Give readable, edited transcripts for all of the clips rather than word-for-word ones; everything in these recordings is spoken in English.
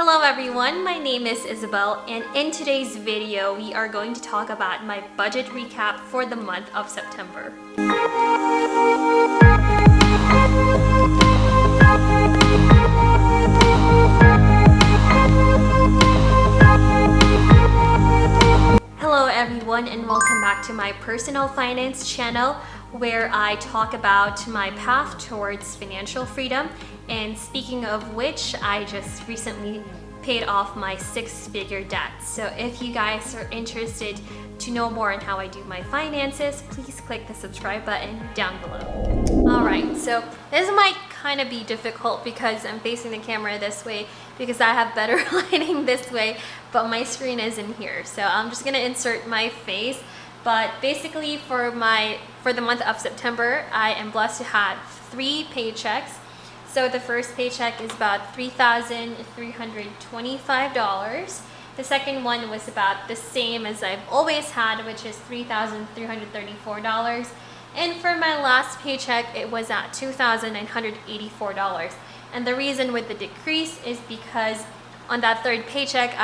Hello everyone, my name is Isabel, and in today's video we are going to talk about my budget recap for the month of September. Hello everyone, and welcome back to my personal finance channel where I talk about my path towards financial freedom. And speaking of which, I just recently paid off my six-figure debt. So if you guys are interested to know more on how I do my finances, please click the subscribe button down below. Alright, so this might kind of be difficult because I'm facing the camera this way because I have better lighting this way, but my screen is in here. So I'm just gonna insert my face. But basically for the month of September, I am blessed to have 3 paychecks. So the first paycheck is about $3,325. The second one was about the same as I've always had, which is $3,334. And for my last paycheck, it was at $2,984. And the reason with the decrease is because on that third paycheck,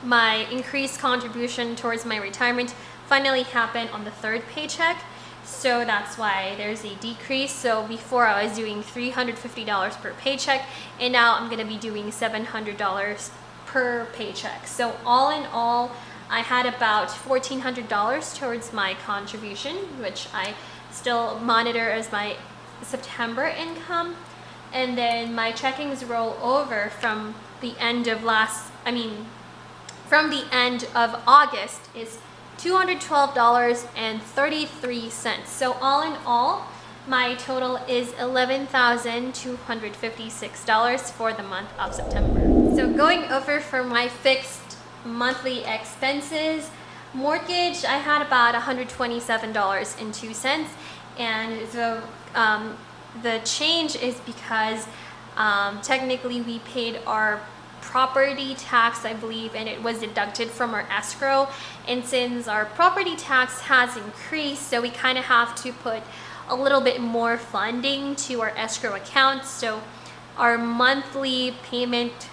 my increased contribution towards my retirement finally happened on the third paycheck. So that's why there's a decrease. So before I was doing $350 per paycheck, and now I'm gonna be doing $700 per paycheck. So all in all, I had about $1,400 towards my contribution, which I still monitor as my September income. And then my checkings roll over from the end of August is $212.33. So all in all, my total is $11,256 for the month of September. So going over for my fixed monthly expenses, mortgage, I had about $127.02, and so the change is because technically we paid our property tax, I believe, and it was deducted from our escrow. And since our property tax has increased, so we kind of have to put a little bit more funding to our escrow account. So our monthly payment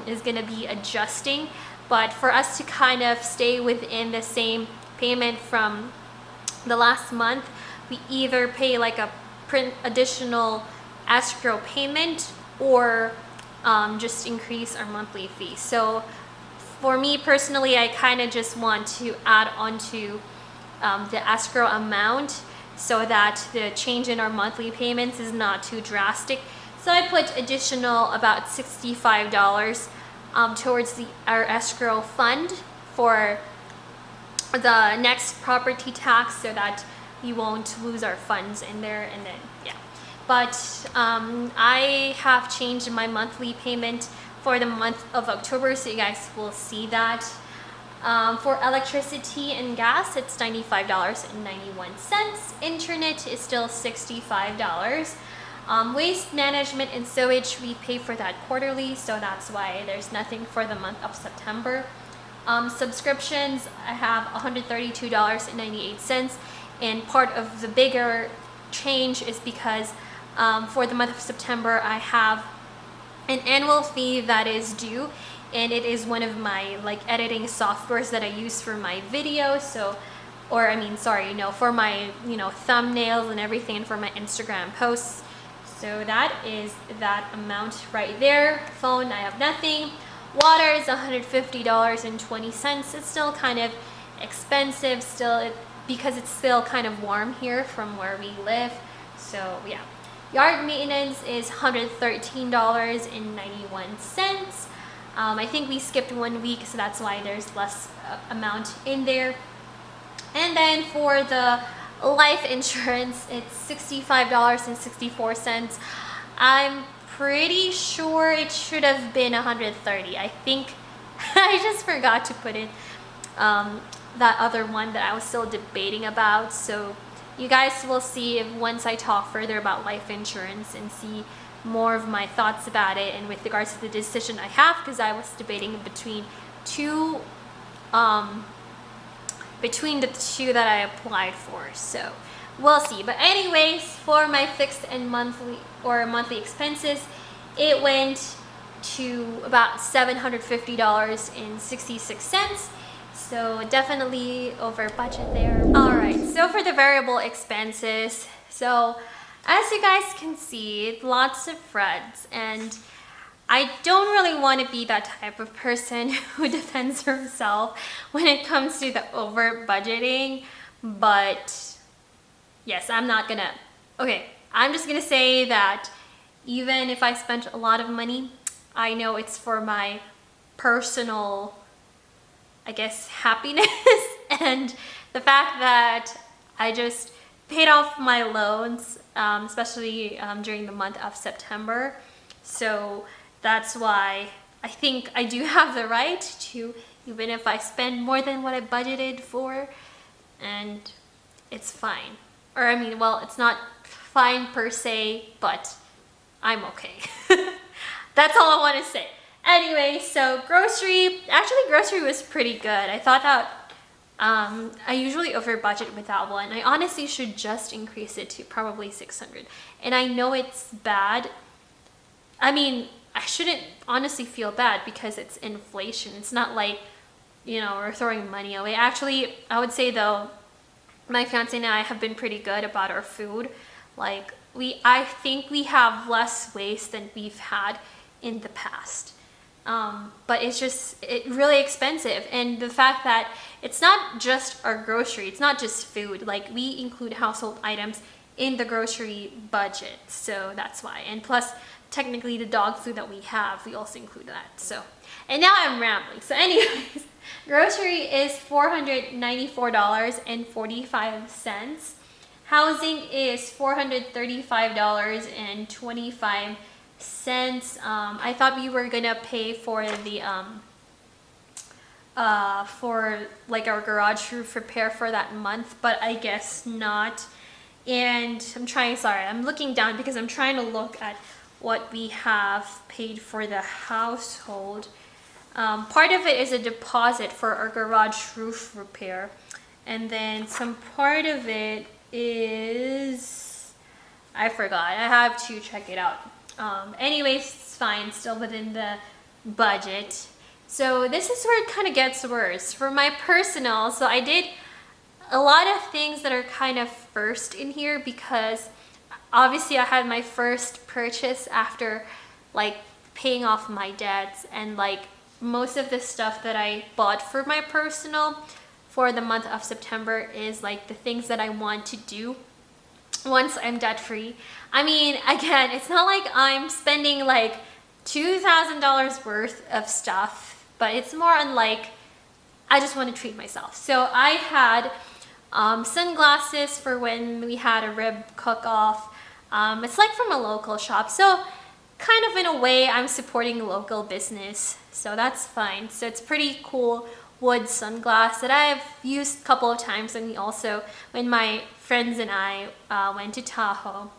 is going to be adjusting, but for us to kind of stay within the same payment from the last month, we either pay like a additional escrow payment or just increase our monthly fee. So for me personally, I kind of just want to add on to the escrow amount so that the change in our monthly payments is not too drastic. So I put additional about $65 towards our escrow fund for the next property tax so that we won't lose our funds in there. And then but I have changed my monthly payment for the month of October, so you guys will see that. For electricity and gas, it's $95.91. Internet is still $65. Waste management and sewage, we pay for that quarterly, so that's why there's nothing for the month of September. Subscriptions, I have $132.98, and part of the bigger change is because for the month of September, I have an annual fee that is due, and it is one of my editing softwares that I use for my videos. For my thumbnails and everything, and for my Instagram posts. So that is that amount right there. Phone, I have nothing. Water is $150.20. It's still kind of expensive because it's still kind of warm here from where we live. So yeah. Yard maintenance is $113.91. I think we skipped 1 week, so that's why there's less amount in there. And then for the life insurance, it's $65.64. I'm pretty sure it should have been $130. I think I just forgot to put in that other one that I was still debating about. So you guys will see once I talk further about life insurance and see more of my thoughts about it and with regards to the decision I have, because I was debating between the two that I applied for. So we'll see. But anyways, for my fixed and monthly expenses, it went to about $750.66. So definitely over budget there. All right, so for the variable expenses, so as you guys can see, lots of threads, and I don't really want to be that type of person who defends herself when it comes to the over budgeting, but yes, I'm just gonna say that even if I spent a lot of money, I know it's for my personal, I guess, happiness and the fact that I just paid off my loans, especially during the month of September. So that's why I think I do have the right to, even if I spend more than what I budgeted for, and it's fine. Or I mean, well, it's not fine per se, but I'm okay. That's all I want to say. Anyway, so grocery was pretty good. I thought that I usually over budget with that one. I honestly should just increase it to probably 600. And I know it's bad. I mean, I shouldn't honestly feel bad because it's inflation. It's not like, we're throwing money away. Actually, I would say though, my fiance and I have been pretty good about our food. Like, I think we have less waste than we've had in the past. But it's really expensive. And the fact that it's not just our grocery, it's not just food. Like, we include household items in the grocery budget. So that's why. And plus, technically the dog food that we have, we also include that. So, and now I'm rambling. So anyways, grocery is $494.45. Housing is $435.25. I thought we were gonna pay for the for like our garage roof repair for that month, but I guess not. And I'm looking down because I'm trying to look at what we have paid for the household. Part of it is a deposit for our garage roof repair, and then some part of it is, I forgot. I have to check it out. Anyways, it's fine, still within the budget. So this is where it kind of gets worse. For my personal, so I did a lot of things that are kind of first in here because obviously I had my first purchase after like paying off my debts, and like most of the stuff that I bought for my personal for the month of September is like the things that I want to do once I'm debt free. I mean, again, it's not like I'm spending like $2,000 worth of stuff, but it's more on like, I just want to treat myself. So I had sunglasses for when we had a rib cook-off. It's like from a local shop. So kind of in a way, I'm supporting local business. So that's fine. So it's pretty cool wood sunglass that I've used a couple of times, and also when my friends and I went to Tahoe.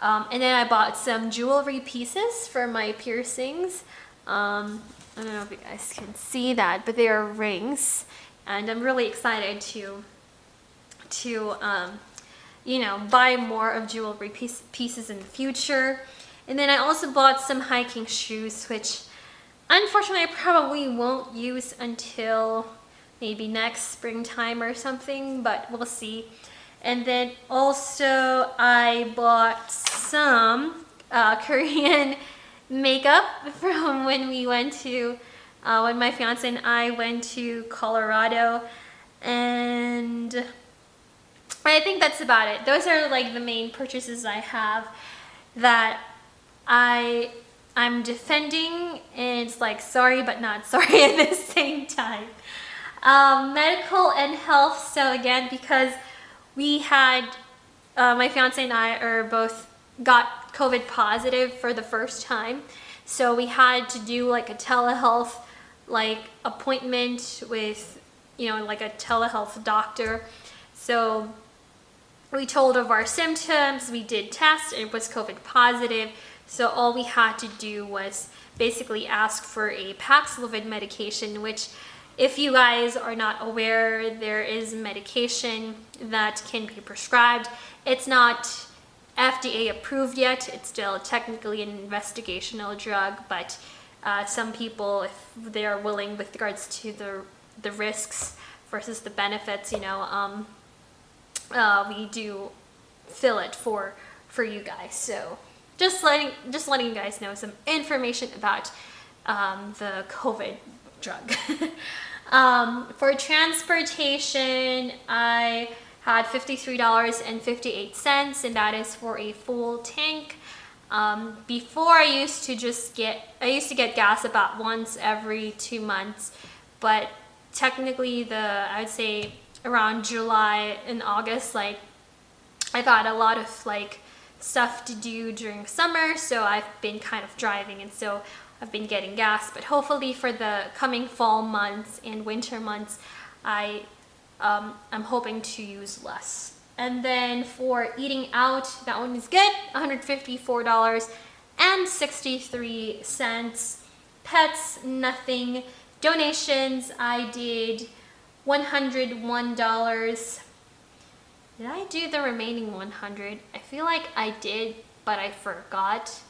And then I bought some jewelry pieces for my piercings. I don't know if you guys can see that, but they are rings, and I'm really excited to buy more of jewelry pieces in the future. And then I also bought some hiking shoes, which unfortunately I probably won't use until maybe next springtime or something, but we'll see. And then also I bought some Korean makeup from when we went to, when my fiance and I went to Colorado, and I think that's about it. Those are like the main purchases I have that I'm defending, and it's like sorry but not sorry at the same time. Medical and health, so again, because we had, my fiance and I are both got COVID positive for the first time. So we had to do like a telehealth like appointment with, like a telehealth doctor. So we told of our symptoms, we did tests, and it was COVID positive. So all we had to do was basically ask for a Paxlovid medication, which, if you guys are not aware, there is medication that can be prescribed. It's not FDA approved yet. It's still technically an investigational drug, but some people, if they are willing with regards to the risks versus the benefits, we do fill it for you guys. So just letting you guys know some information about the COVID drug. For transportation, I had $53.58, and that is for a full tank. Before I used to get gas about once every 2 months, but technically I would say around July and August, like I've had a lot of like stuff to do during summer, so I've been kind of driving, and so I've been getting gas. But hopefully for the coming fall months and winter months, I'm hoping to use less. And then for eating out, that one is good, $154.63. Pets, nothing. Donations, I did $101. Did I do the remaining 100? I feel like I did, but I forgot.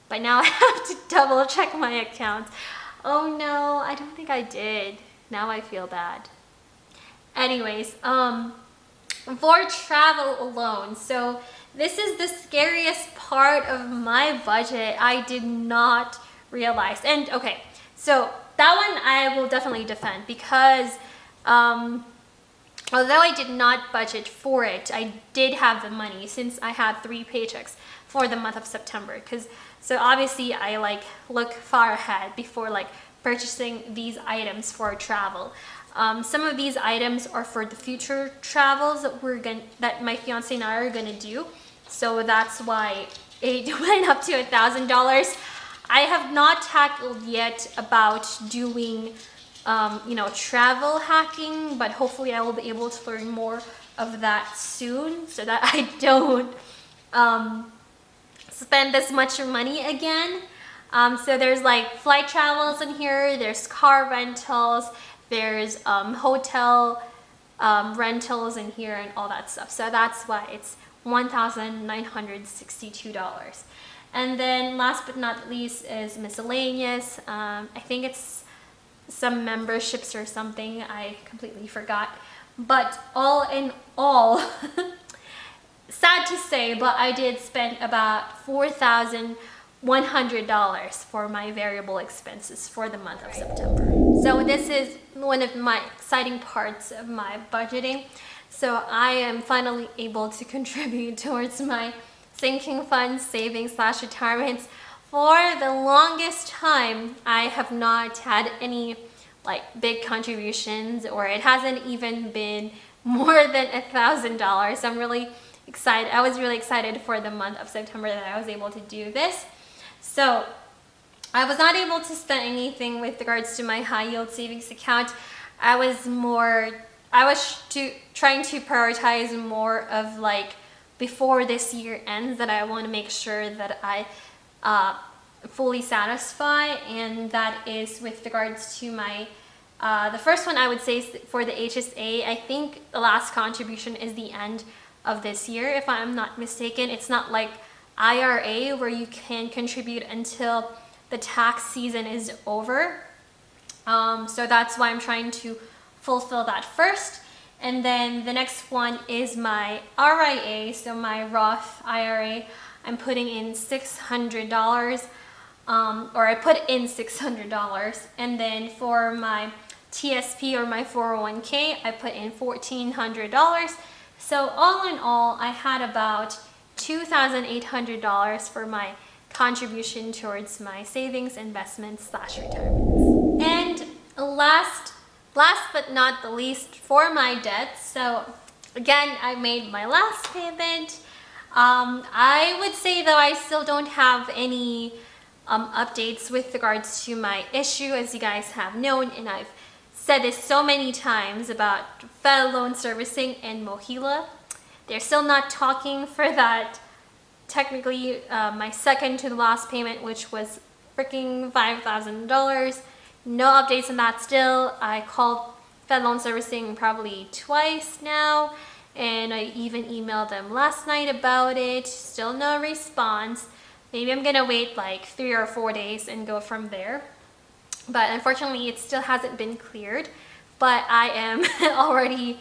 But now I have to double check my account. Oh no, I don't think I did. Now I feel bad. Anyways, for travel alone, so this is the scariest part of my budget. I did not realize. And okay, so that one I will definitely defend, because although I did not budget for it, I did have the money since I had 3 paychecks for the month of September. So obviously I like look far ahead before like purchasing these items for travel. Some of these items are for the future travels that my fiance and I are gonna do. So that's why it went up to $1,000. I have not tackled yet about doing travel hacking, but hopefully I will be able to learn more of that soon, so that I don't spend this much money again. So there's like flight travels in here, there's car rentals, there's hotel rentals in here, and all that stuff. So that's why it's $1,962. And then last but not least is miscellaneous. I think it's some memberships or something. I completely forgot. But all in all, sad to say, but I did spend about $4,100 for my variable expenses for the month of September. So this is one of my exciting parts of my budgeting. So I am finally able to contribute towards my sinking funds, savings / retirements. For the longest time, I have not had any like big contributions, or it hasn't even been more than $1,000. I'm really excited. I was really excited for the month of September that I was able to do this. So I was not able to spend anything with regards to my high yield savings account. I was trying to prioritize more of like before this year ends, that I want to make sure that I fully satisfy, and that is with regards to my the first one I would say is for the HSA. I think the last contribution is the end of this year, if I'm not mistaken. It's not like IRA where you can contribute until the tax season is over. So that's why I'm trying to fulfill that first. And then the next one is my RIA, so my Roth IRA. I'm putting in $600, or I put in $600. And then for my TSP or my 401k, I put in $1,400. So all in all, I had about $2,800 for my contribution towards my savings, investments / retirement. And last but not the least, for my debts. So again, I made my last payment. I would say though I still don't have any updates with regards to my issue, as you guys have known, and I've said this so many times about Fed loan servicing and Mohila. They're still not talking for that. Technically, my second to the last payment, which was freaking $5,000. No updates on that still. I called Fed loan servicing probably twice now, and I even emailed them last night about it. Still no response. Maybe I'm gonna wait like 3 or 4 days and go from there. but unfortunately it still hasn't been cleared. But I am already,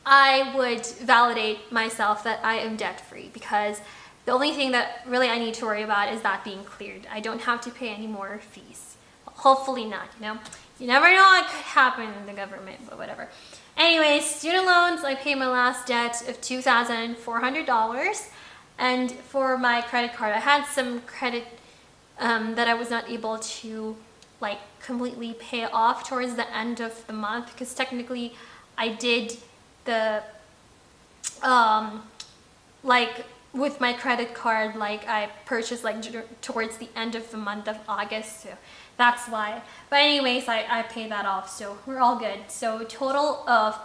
I would validate myself that I am debt free, because the only thing that really I need to worry about is that being cleared. I don't have to pay any more fees. Hopefully not, you know. You never know what could happen in the government, but whatever. Anyways, student loans, I paid my last debt of $2,400. And for my credit card, I had some credit that I was not able to like completely pay off towards the end of the month, because technically I did the like with my credit card, like I purchased like towards the end of the month of August, so that's why. But anyways, I paid that off, so we're all good. So total of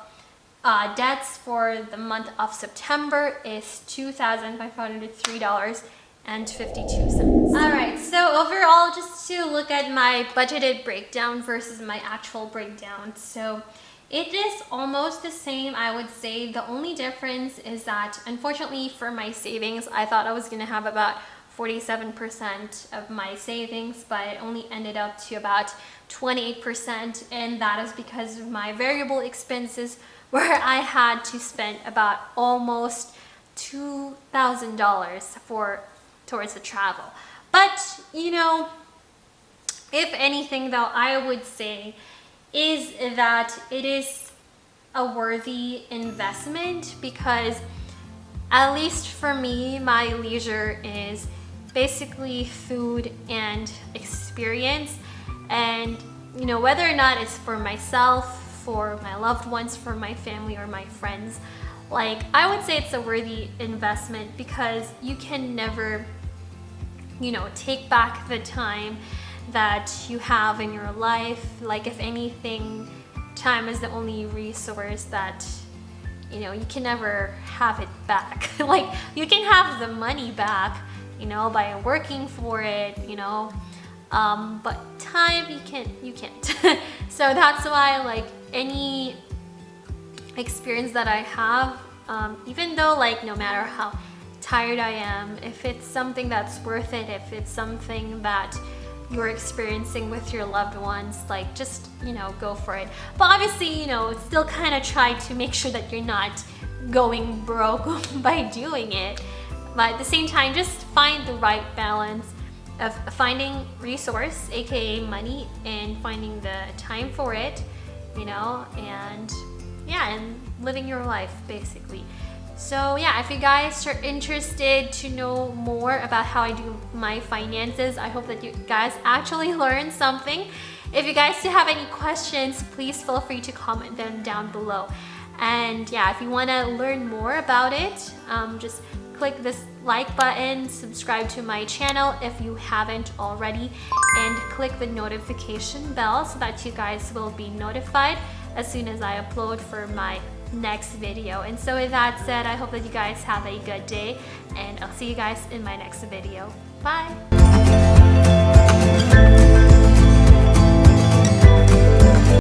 debts for the month of September is $2,503.52. All right, so overall, just to look at my budgeted breakdown versus my actual breakdown. So it is almost the same, I would say. The only difference is that, unfortunately for my savings, I thought I was gonna have about 47% of my savings, but it only ended up to about 28%, and that is because of my variable expenses, where I had to spend about almost $2,000 towards the travel. But you know, if anything though, I would say is that it is a worthy investment, because at least for me, my leisure is basically food and experience. And you know, whether or not it's for myself, for my loved ones, for my family or my friends, like I would say it's a worthy investment, because you can never, you know, take back the time that you have in your life. Like if anything, time is the only resource that, you know, you can never have it back. Like you can have the money back, you know, by working for it, you know, but time you can't. So that's why, like, any experience that I have, even though like no matter how tired I am, if it's something that's worth it, if it's something that you're experiencing with your loved ones, like just, you know, go for it. But obviously, you know, still kind of try to make sure that you're not going broke by doing it. But at the same time, just find the right balance of finding resource, aka money, and finding the time for it, you know, and yeah, and living your life basically. So yeah, if you guys are interested to know more about how I do my finances, I hope that you guys actually learned something. If you guys do have any questions, please feel free to comment them down below. And yeah, if you want to learn more about it, just click this like button, subscribe to my channel if you haven't already, and click the notification bell so that you guys will be notified as soon as I upload for my next video. And so with that said, I hope that you guys have a good day, and I'll see you guys in my next video. Bye!